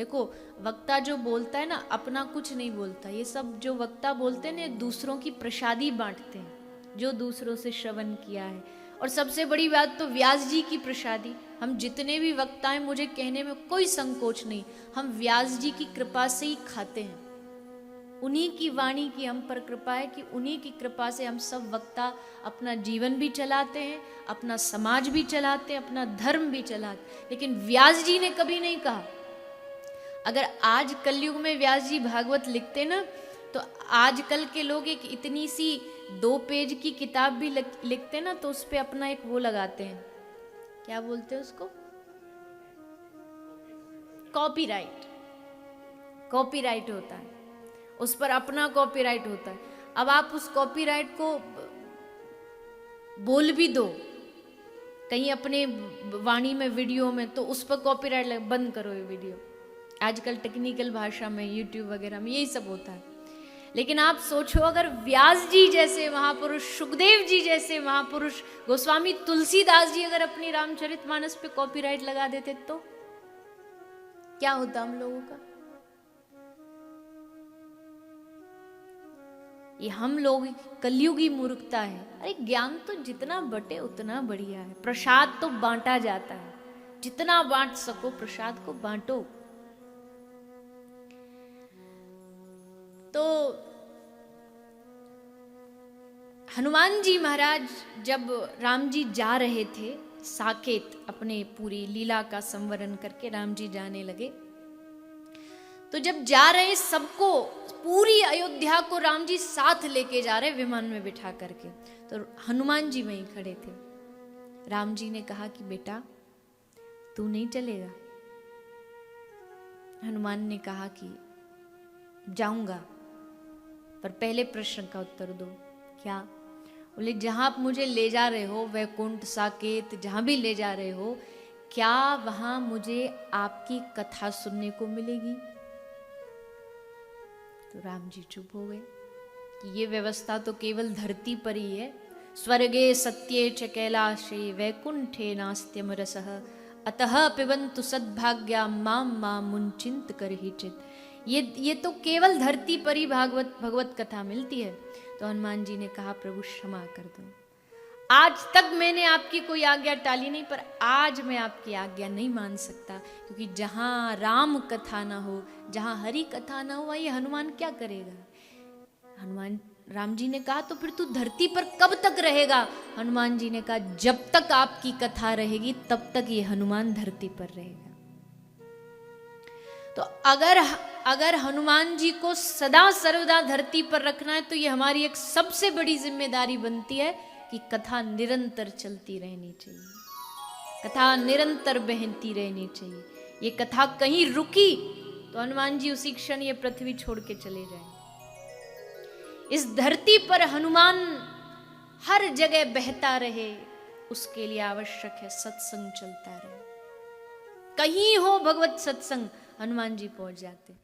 देखो वक्ता जो बोलता है ना, अपना कुछ नहीं बोलता। ये सब जो वक्ता बोलते हैं ना, दूसरों की प्रसादी बांटते हैं, जो दूसरों से श्रवण किया है। और सबसे बड़ी बात तो व्यास जी की प्रसादी। हम जितने भी वक्ता हैं, मुझे कहने में कोई संकोच नहीं, हम व्यास जी की कृपा से ही खाते हैं। उन्हीं की वाणी की हम पर कृपा है कि उन्हीं की कृपा से हम सब वक्ता अपना जीवन भी चलाते हैं, अपना समाज भी चलाते हैं, अपना धर्म भी चलाते हैं। लेकिन व्यास जी ने कभी नहीं कहा, अगर आज कलयुग में व्यास जी भागवत लिखते ना, तो आजकल के लोग एक इतनी सी 2 पेज की किताब भी लिखते ना, तो उस पर अपना एक वो लगाते हैं, क्या बोलते हैं उसको, कॉपीराइट। कॉपीराइट होता है, उस पर अपना कॉपीराइट होता है। अब आप उस कॉपीराइट को बोल भी दो कहीं अपने वाणी में, वीडियो में, तो उस पर कॉपीराइट बंद करो ये वीडियो। आजकल टेक्निकल भाषा में, यूट्यूब वगैरह में यही सब होता है। लेकिन आप सोचो, अगर व्यास जी जैसे महापुरुष, सुखदेव जी जैसे महापुरुष, गोस्वामी तुलसीदास जी अगर अपनी रामचरितमानस पे कॉपीराइट लगा देते तो क्या होता हम लोगों का। ये हम लोग कलयुगी मूर्खता है। अरे ज्ञान तो जितना बटे उतना बढ़िया है। प्रसाद तो बांटा जाता है, जितना बांट सको प्रसाद को बांटो। तो हनुमान जी महाराज जब राम जी जा रहे थे साकेत, अपने पूरी लीला का संवरण करके राम जी जाने लगे, तो जब जा रहे सबको, पूरी अयोध्या को राम जी साथ लेके जा रहे विमान में बिठा करके, तो हनुमान जी वहीं खड़े थे। राम जी ने कहा कि बेटा तू नहीं चलेगा। हनुमान ने कहा कि जाऊंगा, पर पहले प्रश्न का उत्तर दो। क्या? बोले जहां आप मुझे ले जा रहे हो, वैकुंठ, साकेत, जहां भी ले जा रहे हो, क्या वहां मुझे आपकी कथा सुनने को मिलेगी? तो राम जी चुप हो गए कि ये व्यवस्था तो केवल धरती पर ही है। स्वर्गे सत्ये च कैलाशे वैकुंठे नास्त्यम रसः अतः पिबन्तु सद्भाग्या माम माम मुंचित करहिचित। ये तो केवल धरती पर ही भगवत कथा मिलती है। तो हनुमान जी ने कहा प्रभु क्षमा कर दो, आज तक मैंने आपकी कोई आज्ञा टाली नहीं, पर आज मैं आपकी आज्ञा नहीं मान सकता, क्योंकि जहां राम कथा ना हो, जहां हरि कथा ना हो, वही हनुमान क्या करेगा। राम जी ने कहा तो फिर तू धरती पर कब तक रहेगा? हनुमान जी ने कहा जब तक आपकी कथा रहेगी तब तक ये हनुमान धरती पर रहेगा। तो अगर हनुमान जी को सदा सर्वदा धरती पर रखना है, तो ये हमारी एक सबसे बड़ी जिम्मेदारी बनती है कि कथा निरंतर चलती रहनी चाहिए, कथा निरंतर बहती रहनी चाहिए। ये कथा कहीं रुकी तो हनुमान जी उसी क्षण ये पृथ्वी छोड़ के चले जाएं। इस धरती पर हनुमान हर जगह बहता रहे, उसके लिए आवश्यक है सत्संग चलता रहे। कहीं हो भगवत सत्संग, हनुमान जी पहुंच जाते।